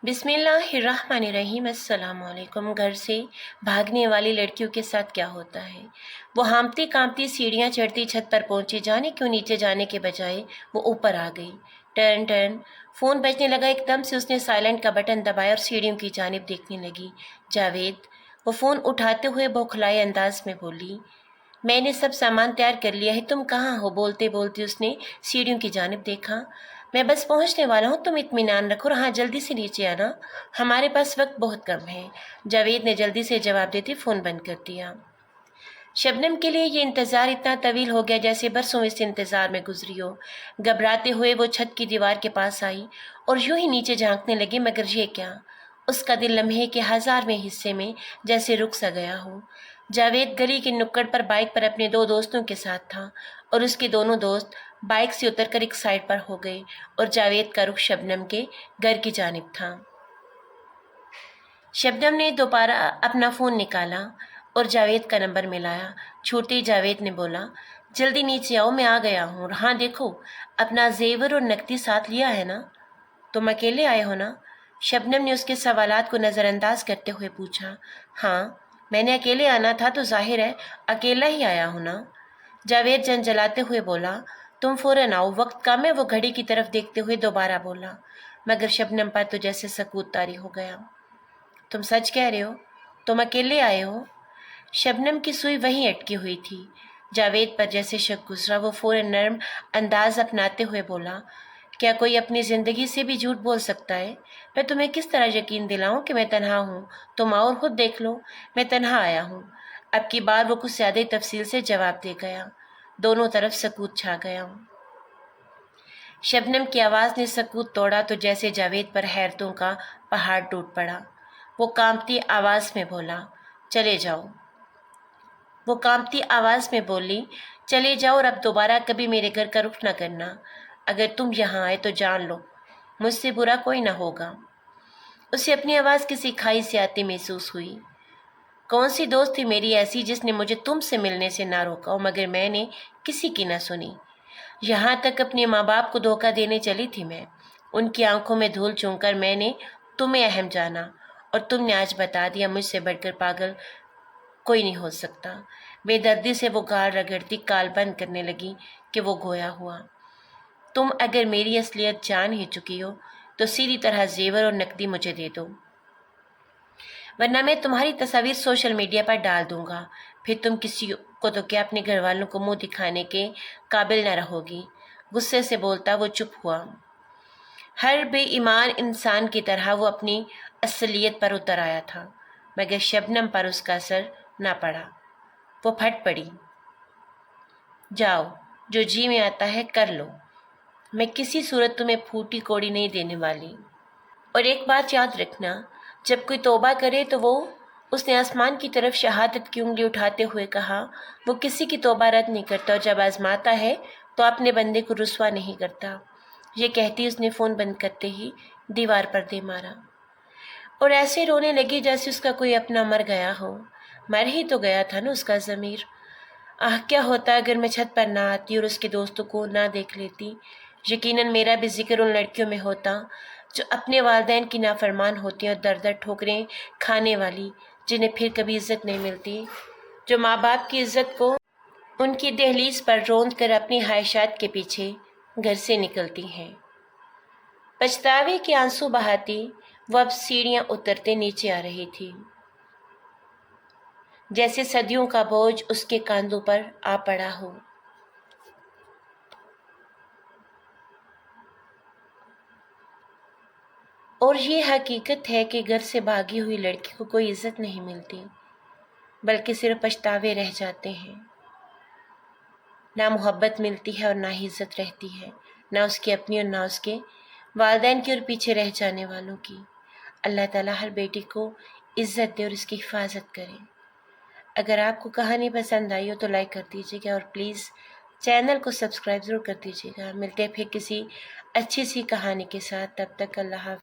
बिस्मिल्लाहिर्रहमानिर्रहीम। अस्सलाम वालेकुम। घर से भागने वाली लड़कियों के साथ क्या होता है। वो हाँफती कांपती सीढ़ियाँ चढ़ती छत पर पहुंची, जाने क्यों नीचे जाने के बजाय वो ऊपर आ गई। टर्न टर्न फ़ोन बजने लगा। एकदम से उसने साइलेंट का बटन दबाया और सीढ़ियों की जानिब देखने लगी। जावेद। वो फ़ोन उठाते हुए बौखलाए अंदाज में बोली, मैंने सब सामान तैयार कर लिया है, तुम कहाँ हो। बोलते बोलते उसने सीढ़ियों की जानिब देखा। मैं बस पहुंचने वाला हूँ, तुम इत्मीनान रखो। हाँ, जल्दी से नीचे आना, हमारे पास वक्त बहुत कम है। जावेद ने जल्दी से जवाब देते फ़ोन बंद कर दिया। शबनम के लिए ये इंतज़ार इतना तवील हो गया जैसे बरसों इस इंतज़ार में गुजरी हो। घबराते हुए वो छत की दीवार के पास आई और यूं ही नीचे झांकने लगी, मगर ये क्या, उसका दिल लम्हे के 1000वें हिस्से में जैसे रुक सा गया हो। जावेद गली की नुक्कड़ पर बाइक पर अपने 2 दोस्तों के साथ था और उसके दोनों दोस्त बाइक से उतरकर एक साइड पर हो गए और जावेद का रुख शबनम के घर की जानिब था। शबनम ने दोबारा अपना फ़ोन निकाला और जावेद का नंबर मिलाया। छूटते ही जावेद ने बोला, जल्दी नीचे आओ, मैं आ गया हूँ। हाँ देखो, अपना जेवर और नकदी साथ लिया है ना। तुम अकेले आए हो ना। शबनम ने उसके सवालात को नज़रअंदाज करते हुए पूछा। हाँ, मैंने अकेले आना था तो जाहिर है अकेला ही आया हूँ ना। जावेद झंझलाते हुए बोला, तुम फ़ौरन आओ, वक्त कम है। वो घड़ी की तरफ देखते हुए दोबारा बोला, मगर शबनम पर तो जैसे सकूत तारी हो गया। तुम सच कह रहे हो, तुम अकेले आए हो। शबनम की सुई वहीं अटकी हुई थी। जावेद पर जैसे शक गुजरा, वो फ़ौरन नर्म अंदाज अपनाते हुए बोला, क्या कोई अपनी ज़िंदगी से भी झूठ बोल सकता है। मैं तुम्हें किस तरह यकीन दिलाऊं कि मैं तन्हा हूँ। तुम आओ और खुद देख लो, मैं तन्हा आया हूँ। अब की बार वो कुछ ज़्यादा तफसील से जवाब दे गया। दोनों तरफ सकूत छा गया। शबनम की आवाज़ ने सकूत तोड़ा तो जैसे जावेद पर हैरतों का पहाड़ टूट पड़ा। वो कांपती आवाज़ में बोला, चले जाओ। वो कांपती आवाज़ में बोली, चले जाओ और अब दोबारा कभी मेरे घर का रुख न करना। अगर तुम यहाँ आए तो जान लो, मुझसे बुरा कोई ना होगा। उसे अपनी आवाज़ किसी खाई से आती महसूस हुई। कौन सी दोस्त थी मेरी ऐसी जिसने मुझे तुमसे मिलने से ना रोका हो, मगर मैंने किसी की ना सुनी। यहाँ तक अपने माँ बाप को धोखा देने चली थी मैं। उनकी आंखों में धूल चूमकर मैंने तुम्हें अहम जाना और तुमने आज बता दिया मुझसे बढ़कर पागल कोई नहीं हो सकता। बेदर्दी से वो गाल रगड़ती काल बंद करने लगी कि वो गोया हुआ। तुम अगर मेरी असलियत जान ही चुकी हो तो सीधी तरह जेवर और नकदी मुझे दे दो, वरना मैं तुम्हारी तस्वीर सोशल मीडिया पर डाल दूंगा। फिर तुम किसी को तो क्या, अपने घर वालों को मुंह दिखाने के काबिल न रहोगी। गुस्से से बोलता वो चुप हुआ। हर बेईमान इंसान की तरह वो अपनी असलियत पर उतर आया था, मगर शबनम पर उसका असर ना पड़ा। वो फट पड़ी, जाओ, जो जी में आता है कर लो, मैं किसी सूरत तुम्हें फूटी कोड़ी नहीं देने वाली। और एक बात याद रखना, जब कोई तौबा करे तो वो, उसने आसमान की तरफ शहादत की उंगली उठाते हुए कहा, वो किसी की तौबा रद्द नहीं करता और जब आजमाता है तो अपने बंदे को रुस्वा नहीं करता। ये कहती उसने फ़ोन बंद करते ही दीवार पर दे मारा और ऐसे रोने लगी जैसे उसका कोई अपना मर गया हो। मर ही तो गया था ना उसका ज़मीर। आह, क्या होता अगर मैं छत पर ना आती और उसके दोस्तों को ना देख लेती। यकीनन मेरा भी जिक्र उन लड़कियों में होता जो अपने वालिदैन की नाफरमान होती हैं और दर दर ठोकरें खाने वाली, जिन्हें फिर कभी इज्जत नहीं मिलती, जो माँ बाप की इज्जत को उनकी दहलीज पर रौंद कर अपनी ख्वाहिशात के पीछे घर से निकलती हैं। पछतावे के आंसू बहाती वो अब सीढ़ियाँ उतरते नीचे आ रही थी, जैसे सदियों का बोझ उसके कांधों पर आ पड़ा हो। और ये हकीकत है कि घर से भागी हुई लड़की को कोई इज्जत नहीं मिलती, बल्कि सिर्फ पछतावे रह जाते हैं। ना मोहब्बत मिलती है और ना ही इज्जत रहती है, ना उसकी अपनी और ना उसके वालिदैन की और पीछे रह जाने वालों की। अल्लाह ताला हर बेटी को इज्जत दे और इसकी हिफाजत करे। अगर आपको कहानी पसंद आई हो तो लाइक कर दीजिएगा और प्लीज़ चैनल को सब्सक्राइब ज़रूर कर दीजिएगा। मिलते हैं फिर किसी अच्छी सी कहानी के साथ। तब तक अल्लाह हाफ़िज़।